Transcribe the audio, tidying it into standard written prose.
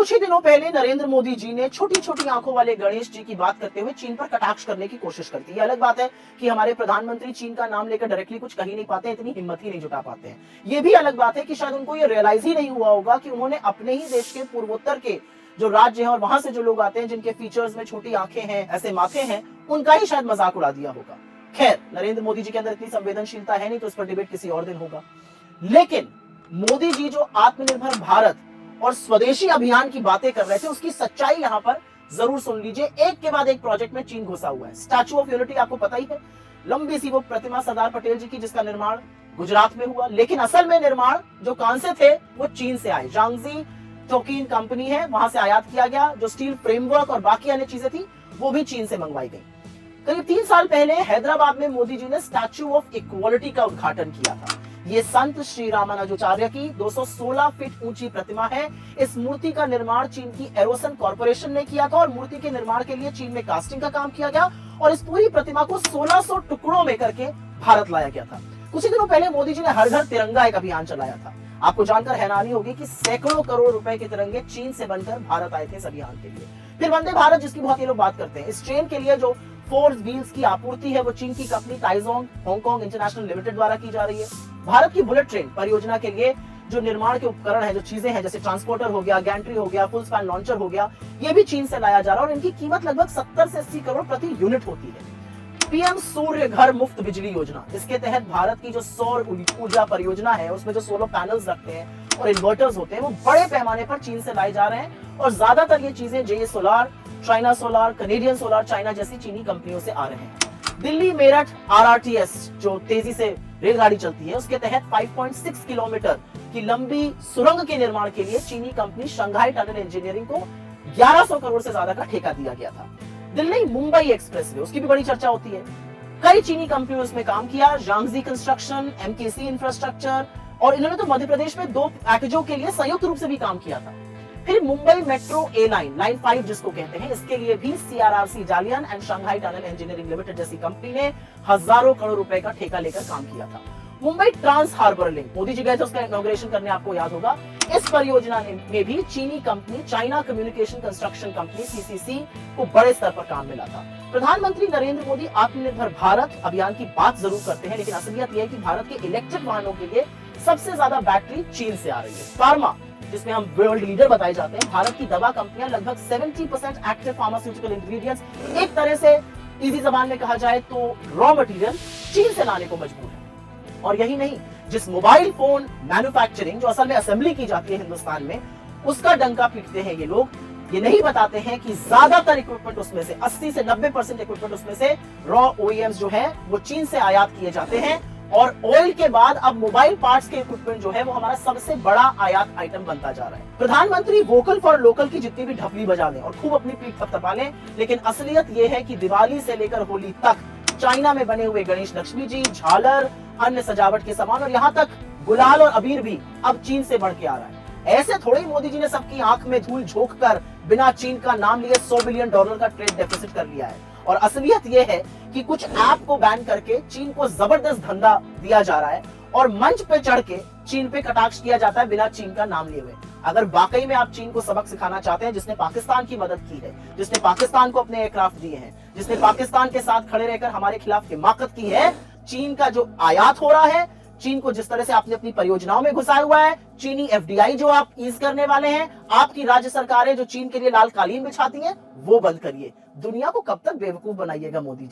कुछ ही दिनों पहले नरेंद्र मोदी जी ने छोटी छोटी आंखों वाले गणेश जी की बात करते हुए चीन पर कटाक्ष करने की कोशिश करती है। अलग बात है कि हमारे प्रधानमंत्री चीन का नाम लेकर डायरेक्टली कुछ कह ही नहीं पाते, इतनी हिम्मत ही नहीं जुटा पाते हैं। ये भी अलग बात है कि शायद उनको ये रियलाइज ही नहीं हुआ होगा कि उन्होंने अपने ही देश के पूर्वोत्तर के जो राज्य हैं और वहां से जो लोग आते हैं जिनके फीचर्स में छोटी आंखें हैं, ऐसे माथे हैं, उनका ही शायद मजाक उड़ा दिया होगा। खैर, नरेंद्र मोदी जी के अंदर इतनी संवेदनशीलता है नहीं, तो इस पर डिबेट किसी और दिन होगा। लेकिन मोदी जी जो आत्मनिर्भर भारत और स्वदेशी अभियान की बातें कर रहे थे, उसकी सच्चाई यहां पर जरूर सुन लीजिए। एक के बाद एक प्रोजेक्ट में चीन घुसा हुआ है। स्टैच्यू ऑफ यूनिटी आपको पता ही है, लंबी सी वो प्रतिमा सरदार पटेल जी की, जिसका निर्माण गुजरात में हुआ, लेकिन असल में निर्माण जो कहां से थे वो चीन से आए। जांगजी टोकिन कंपनी है, वहां से आयात किया गया। जो स्टील फ्रेमवर्क और बाकी अन्य चीजें थी वो भी चीन से मंगवाई गई। करीब 3 साल पहले हैदराबाद में मोदी जी ने स्टैच्यू ऑफ इक्वालिटी का उद्घाटन किया था। ये संत श्री रामानुजाचार्य की 216 फीट ऊंची प्रतिमा है। इस मूर्ति का निर्माण चीन की एरोसन कॉर्पोरेशन ने किया था और मूर्ति के निर्माण के लिए चीन में कास्टिंग का काम किया गया और इस पूरी प्रतिमा को 1600 टुकड़ों में करके भारत लाया गया था। कुछ ही दिनों पहले मोदी जी ने हर घर तिरंगा एक अभियान चलाया था। आपको जानकर हैरानी होगी कि सैकड़ों करोड़ रुपए के तिरंगे चीन से बनकर भारत आए थे इस अभियान के लिए। फिर वंदे भारत, जिसकी बहुत ये लोग बात करते हैं, इस ट्रेन के लिए जो 4 व्हील्स की आपूर्ति है वो चीन की कंपनी ताइजोंग हांगकांग इंटरनेशनल लिमिटेड द्वारा की जा रही है। भारत की बुलेट ट्रेन परियोजना के लिए जो निर्माण के उपकरण है, जो चीजें हैं, जैसे ट्रांसपोर्टर हो गया, गैंट्री हो गया, फुल स्पैन लॉन्चर हो गया, ये भी चीन से लाया जा रहा है और इनकी कीमत लगभग 70 से 80 करोड़ प्रति यूनिट होती है। पीएम सूर्य घर मुफ्त बिजली योजना, इसके तहत भारत की जो सौर ऊर्जा परियोजना है, उसमें जो सोलर पैनल्स रखते हैं और इन्वर्टर्स होते हैं, वो बड़े पैमाने पर चीन से लाए जा रहे हैं और ज्यादातर ये चीजें J solar, China solar, Canadian solar, China जैसी चीनी कंपनियों से आ रहे हैं। दिल्ली मेरठ RRTS जो तेजी से रेलगाड़ी चलती है, उसके तहत 5.6 किलोमीटर की लंबी सुरंग के निर्माण के लिए चीनी कंपनी शंघाई टनल इंजीनियरिंग को 1100 करोड़ से ज्यादा का ठेका दिया गया था। दिल्ली मुंबई एक्सप्रेसवे, उसकी भी बड़ी चर्चा होती है। कई चीनी कंपनियों उसमें काम किया, जांगजी कंस्ट्रक्शन, MKC इंफ्रास्ट्रक्चर, और इन्होंने तो मध्य प्रदेश में 2 पैकेजों के लिए संयुक्त रूप से भी काम किया था। फिर Mumbai metro A line, line 5 जिसको कहते हैं, इसके लिए भी CRRC Jallian and Shanghai tunnel engineering limited जैसी कंपनी ने हजारों करोड़ रुपए का ठेका लेकर काम किया था। Mumbai trans harbour link, Modi ji गए थे उसका इनॉग्रेशन करने, आपको याद होगा। इस परियोजना में भी चीनी company China communication construction company CCC को बड़े स्तर पर काम मिला था। प्रधानमंत्री नरेंद्र मोदी आत्मनिर्भर भारत अभियान की बात जरूर करते हैं, लेकिन असलियत यह है कि भारत के इलेक्ट्रिक वाहनों के लिए सबसे ज्यादा बैटरी चीन से आ रही है। फार्मा, जिसमें हम वर्ल्ड लीडर बताए जाते हैं, भारत की दवा कंपनियां लगभग 70% एक्टिव फार्मास्यूटिकल इंग्रेडिएंट्स, एक तरह से इजी जबान में कहा जाए तो रॉ मटेरियल, चीन से लाने को मजबूर है। और यही नहीं, जिस मोबाइल फोन मैन्युफैक्चरिंग जो असल में असेंबली की जाती है हिंदुस्तान में, उसका डंका पीटते हैं ये लोग। ये नहीं बताते हैं कि ज्यादातर इक्विपमेंट उसमें से 80 से 90% इक्विपमेंट उसमें से रॉ OEMs जो है वो चीन से आयात किए जाते हैं और ऑयल के बाद अब मोबाइल पार्ट्स के इक्विपमेंट जो है वो हमारा सबसे बड़ा आयात आइटम बनता जा रहा है। प्रधानमंत्री वोकल फॉर लोकल की जितनी भी ढपली बजा लें और खूब अपनी पीठ थपथपा लें, लेकिन असलियत ये है कि दिवाली से लेकर होली तक चाइना में बने हुए गणेश लक्ष्मी जी, झालर, अन्य सजावट के सामान और यहाँ तक गुलाल और अबीर भी अब चीन से बढ़ के आ रहा है। ऐसे थोड़े ही मोदी जी ने सबकी आंख में धूल झोंक कर बिना चीन का नाम लिए $100 बिलियन का ट्रेड डेफिसिट कर लिया है। और असलियत यह है कि कुछ ऐप को बैन करके चीन को जबरदस्त धंधा दिया जा रहा है और मंच पे चढ़ के चीन पे कटाक्ष किया जाता है बिना चीन का नाम लिए हुए। अगर वाकई में आप चीन को सबक सिखाना चाहते हैं, जिसने पाकिस्तान की मदद की है, जिसने पाकिस्तान को अपने एयरक्राफ्ट दिए हैं, जिसने पाकिस्तान के साथ खड़े रहकर हमारे खिलाफ हिमाकत की है, चीन का जो आयात हो रहा है, चीन को जिस तरह से आपने अपनी परियोजनाओं में घुसाया हुआ है, चीनी FDI जो आप ईज करने वाले हैं, आपकी राज्य सरकारें जो चीन के लिए लाल कालीन बिछाती हैं, वो बंद करिए। दुनिया को कब तक बेवकूफ बनाइएगा मोदी जी।